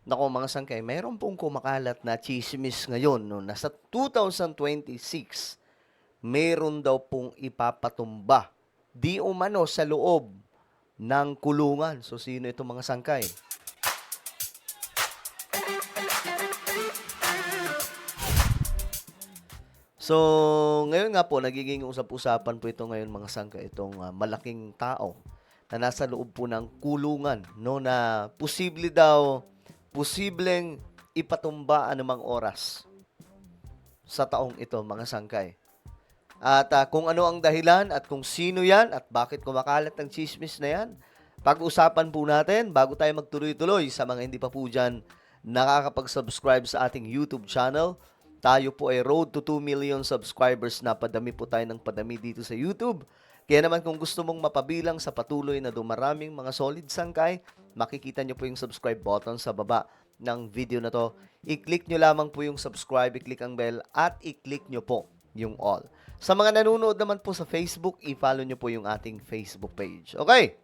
Naku mga sangkay, mayroon pong kumakalat na tsismis ngayon, no, na sa 2026, mayroon daw pong ipapatumba di umano sa loob ng kulungan. So sino itong mga sangkay? So, ngayon nga po, nagiging usap-usapan po ito ngayon mga sangkay, itong malaking tao na nasa loob po ng kulungan, no, na posibleng ipatumba anumang oras sa taong ito, mga sangkay. At kung ano ang dahilan at kung sino yan at bakit kumakalat ng chismis na yan, pag-usapan po natin bago tayo magtuloy-tuloy sa mga hindi pa po dyan nakakapag-subscribe sa ating YouTube channel. Tayo po ay road to 2 million subscribers na, padami po tayo ng padami dito sa YouTube. Kaya naman kung gusto mong mapabilang sa patuloy na dumaraming mga solid sangkay, makikita nyo po yung subscribe button sa baba ng video na to. I-click nyo lamang po yung subscribe, i-click ang bell at i-click nyo po yung all. Sa mga nanonood naman po sa Facebook, i-follow nyo po yung ating Facebook page. Okay?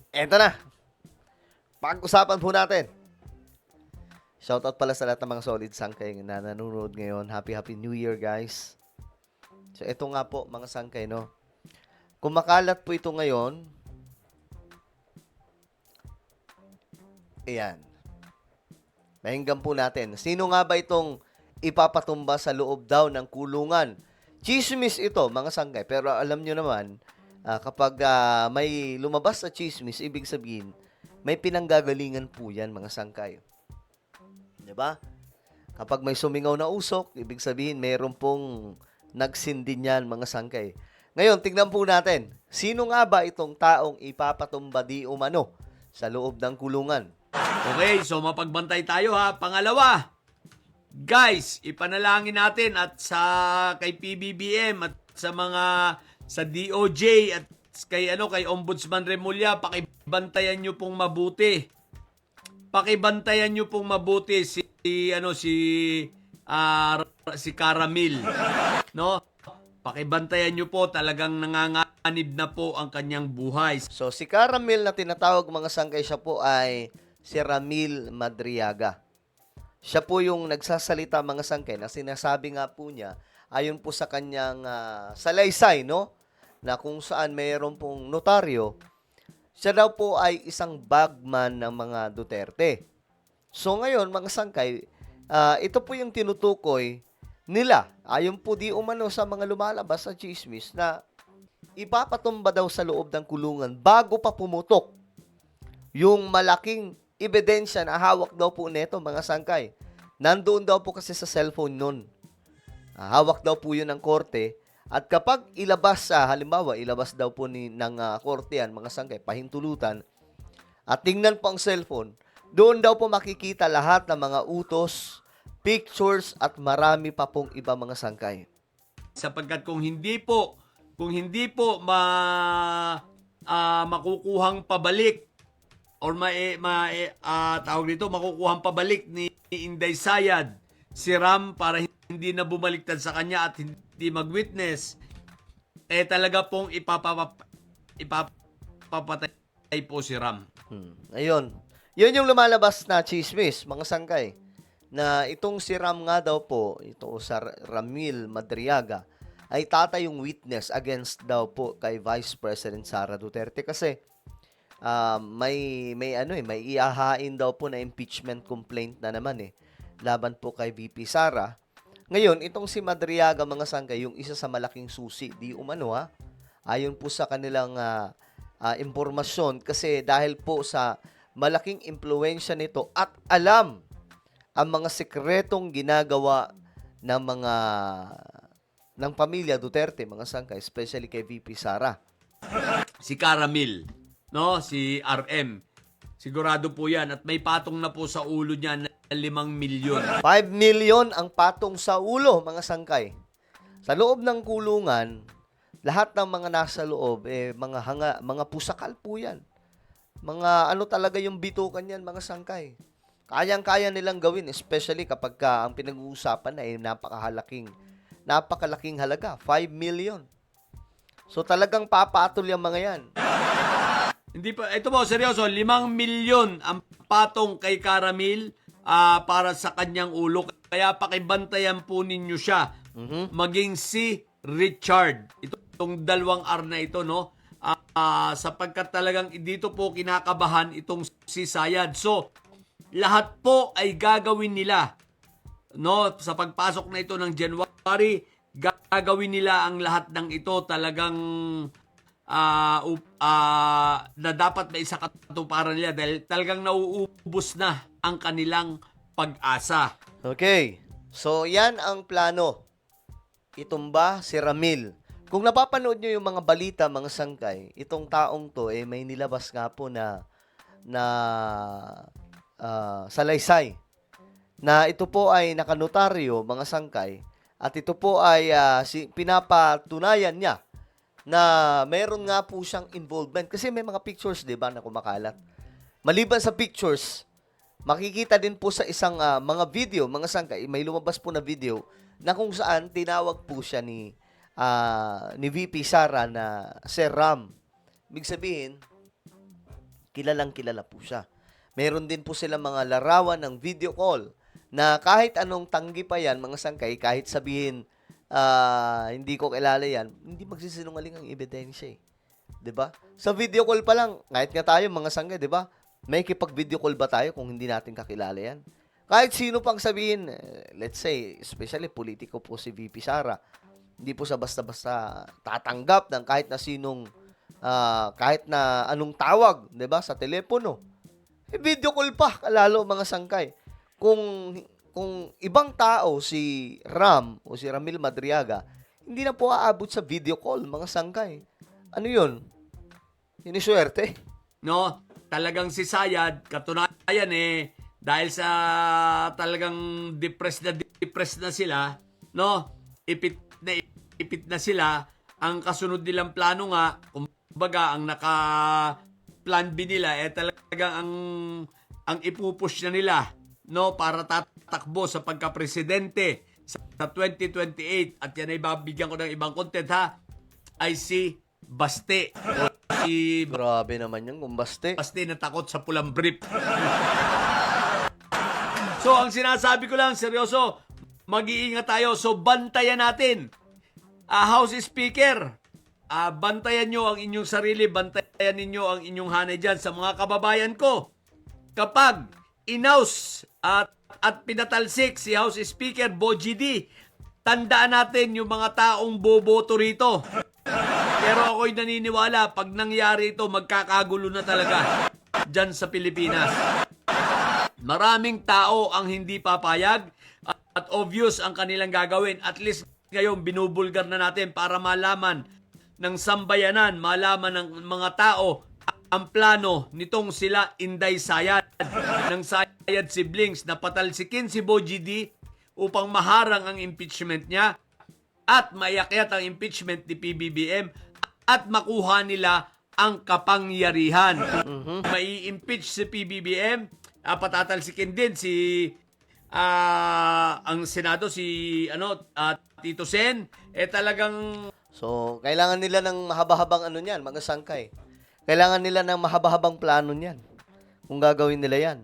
Eto na. Pag-usapan po natin. Shoutout pala sa lahat ng mga solid sangkay na nanonood ngayon. Happy New Year, guys. So, ito nga po, mga sangkay, no? Kumakalat po ito ngayon. Ayan. Mahinggan po natin. Sino nga ba itong ipapatumba sa loob daw ng kulungan? Chismis ito, mga sangkay. Pero alam nyo naman, kapag may lumabas na chismis, ibig sabihin, may pinanggagalingan po yan, mga sangkay. Diba? Kapag may sumingaw na usok, ibig sabihin, mayroon pong nagsindi niyan, mga sangkay. Ngayon, tingnan po natin, sino nga ba itong taong ipapatumba di umano sa loob ng kulungan? Okay, so mapagbantay tayo ha. Pangalawa, guys, ipanalangin natin at sa kay PBBM at sa DOJ at kay Ombudsman Remulla, pakibantayan niyo pong mabuti. Pakibantayan niyo pong mabuti si Caramil, no? Pakibantayan niyo po, talagang nanganganib na po ang kanyang buhay. So, si Caramil na tinatawag, mga sangkay, siya po ay si Ramil Madriaga. Siya po yung nagsasalita, mga sangkay, na sinasabi nga po niya, ayon po sa kanyang salaysay, no? Na kung saan mayroon pong notaryo, siya daw po ay isang bagman ng mga Duterte. So ngayon, mga sangkay, ito po yung tinutukoy nila. Ayon po di umano sa mga lumalabas sa chismis na ipapatumba daw sa loob ng kulungan bago pa pumutok yung malaking ebidensya na hawak daw po nito, mga sangkay. Nandoon daw po kasi sa cellphone nun. Hawak daw po yun ng korte. At kapag halimbawa, ilabas daw po ng korte yan, mga sangkay, pahintulutan, at tingnan po ang cellphone, doon daw po makikita lahat ng mga utos, pictures, at marami pa pong iba, mga sangkay. Sapagkat kung hindi po makukuhang pabalik or makukuhang pabalik ni Inday Sayad si Ram para hindi na bumaliktad sa kanya at hindi mag-witness, talaga pong ipapapatay po si Ram. Ayun. Yun yung lumalabas na chismis, mga sangkay, na itong si Ram nga daw po, ito sa Ramil Madriaga, ay tatayong witness against daw po kay Vice President Sara Duterte kasi may ihahain daw po na impeachment complaint na naman laban po kay VP Sara. Ngayon, itong si Madriaga, mga sangkay, yung isa sa malaking susi, di umano ayon po sa kanilang impormasyon, kasi dahil po sa malaking impluwensya nito at alam ang mga sekretong ginagawa ng pamilya Duterte, mga sangkay, especially kay VP Sara. Si Caramil, no? Si RM. Sigurado po yan. At may patong na po sa ulo niya na 5 milyon. 5 million ang patong sa ulo, mga sangkay. Sa loob ng kulungan, lahat ng mga nasa loob, mga pusakal po yan. Mga talaga yung bitukan yan, mga sangkay. Kayang-kaya nilang gawin, especially kapag ang pinag-uusapan ay napakalaking halaga, 5 million. So talagang papatol yung mga yan. Hindi pa, ito po, seryoso, 5 milyon ang patong kay Caramil para sa kanyang ulo. Kaya pakibantayan po ninyo siya. Maging si Richard. Itong dalawang R na ito, no? Sapagkat talagang dito po kinakabahan itong si Sayad. So, lahat po ay gagawin nila. No, sa pagpasok na ito ng January, gagawin nila ang lahat ng ito talagang na dapat may isa katuparan nila dahil talagang nauubos na ang kanilang pag-asa. Okay. So, yan ang plano. Itumba si Ramil. Kung napapanood nyo yung mga balita, mga sangkay, itong taong to, may nilabas nga po na salaysay. Na ito po ay nakanotaryo, mga sangkay, at ito po ay pinapatunayan niya na meron nga po siyang involvement. Kasi may mga pictures, di ba, na kumakalat. Maliban sa pictures, makikita din po sa isang mga video, mga sangkay, may lumabas po na video na kung saan tinawag po siya ni VP Sara na Sir Ram. Ibig sabihin, kilalang kilala po siya. Meron din po sila mga larawan ng video call na kahit anong tanggi pa yan, mga sangkay, kahit sabihin, hindi ko kilala yan, hindi magsisinungaling ang ebidensya eh. 'Di ba? Sa video call pa lang, kahit nga tayo mga sangkay, 'di ba? May kipag-video call ba tayo kung hindi natin kakilala yan? Kahit sino pang sabihin, let's say, especially politiko po si VP Sara, hindi po sa basta-basta tatanggap ng kahit na sinong, kahit na anong tawag, 'di ba, sa telepono. Video call pa, lalo mga sangkay. Kung ibang tao si Ram o si Ramil Madriaga, hindi na po aabot sa video call, mga sangkay. Ano yun? Siniswerte. No, talagang si Sayad, katunayan dahil sa talagang depressed na sila, no, ipit na sila, ang kasunod nilang plano nga, kumbaga, ang plan B nila, talagang ang ipupush na nila, no, para tatakbo sa pagka-presidente sa 2028, at yan ay babigyan ko ng ibang content ha, ay si Baste. Si Grabe naman yun, kumbaste. Baste na takot sa pulang brief. So, ang sinasabi ko lang, seryoso, mag-iingat tayo. So, bantayan natin. House Speaker, bantayan nyo ang inyong sarili, bantayan ninyo ang inyong hanay dyan sa mga kababayan ko. Kapag inaus at pinatalsik si House Speaker Bogie D, tandaan natin yung mga taong boboto rito. Pero ako'y naniniwala, pag nangyari ito, magkakagulo na talaga dyan sa Pilipinas. Maraming tao ang hindi papayag at obvious ang kanilang gagawin. At least ngayon, binubulgar na natin para malaman ng sambayanan, malaman ng mga tao ang plano nitong sila Inday Sayad ng Sayad siblings na patalsikin si Bogie D upang maharang ang impeachment niya at maiakyat ang impeachment ni PBBM at makuha nila ang kapangyarihan. Mai-impeach si PBBM, patatalsikin din si ang Senado, si Tito Sen, talagang So, kailangan nila ng mahaba-habang niyan, mga sangkay. Kailangan nila ng mahaba-habang plano niyan kung gagawin nila yan.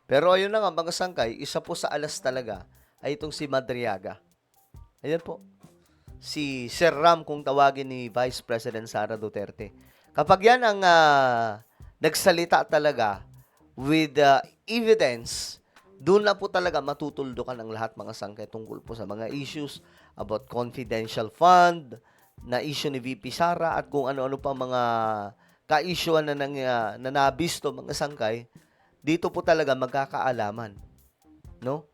Pero ayun na nga, mga sangkay, isa po sa alas talaga ay itong si Madriaga. Ayan po. Si Sir Ram kung tawagin ni Vice President Sara Duterte. Kapag yan ang nagsalita talaga with evidence, doon na po talaga matutuldukan ang lahat, mga sangkay, tungkol po sa mga issues about confidential fund, na issue ni VP Sara at kung ano-ano pa mga ka-issuean na nabisto, mga sangkay. Dito po talaga magkakaalaman, no?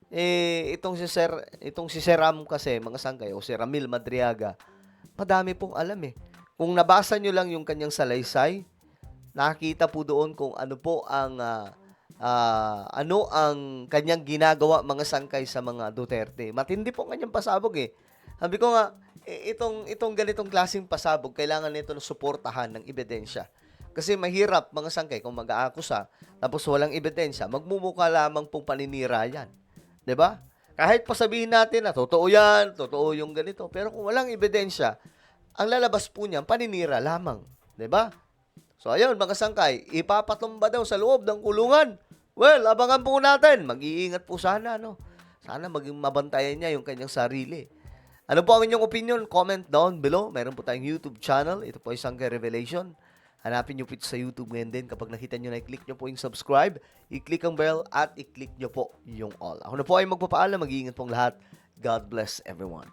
Itong si Sir Ram kasi, mga sangkay, o si Ramil Madriaga, madami pong alam Kung nabasa nyo lang yung kanyang salaysay, nakita po doon kung ano po ang kanyang ginagawa, mga sangkay, sa mga Duterte. Matindi po kanyang pasabog Sabi ko nga, itong ganitong klaseng pasabog, kailangan nito ng suportahan ng ebidensya. Kasi mahirap, mga sangkay, kung mag-aakusa, tapos walang ebidensya, magmumukha lamang pong paninira yan. 'Di ba? Kahit pa sabihin natin na totoo yan, totoo yung ganito, pero kung walang ebidensya, ang lalabas po niyan, paninira lamang. 'Di ba? So ayun mga sangkay, ipapatumba daw sa loob ng kulungan. Well, abangan po natin. Mag-iingat po sana, no? Sana maging mabantayan niya yung kanyang sarili. Ano po ang inyong opinion? Comment down below. Meron po tayong YouTube channel. Ito po ay Sangkay Revelation. Hanapin nyo po ito sa YouTube ngayon din. Kapag nakita nyo na, i-click nyo po yung subscribe, i-click ang bell, at i-click nyo po yung all. Ako na po ay magpapaalam. Mag-iingat pong lahat. God bless everyone.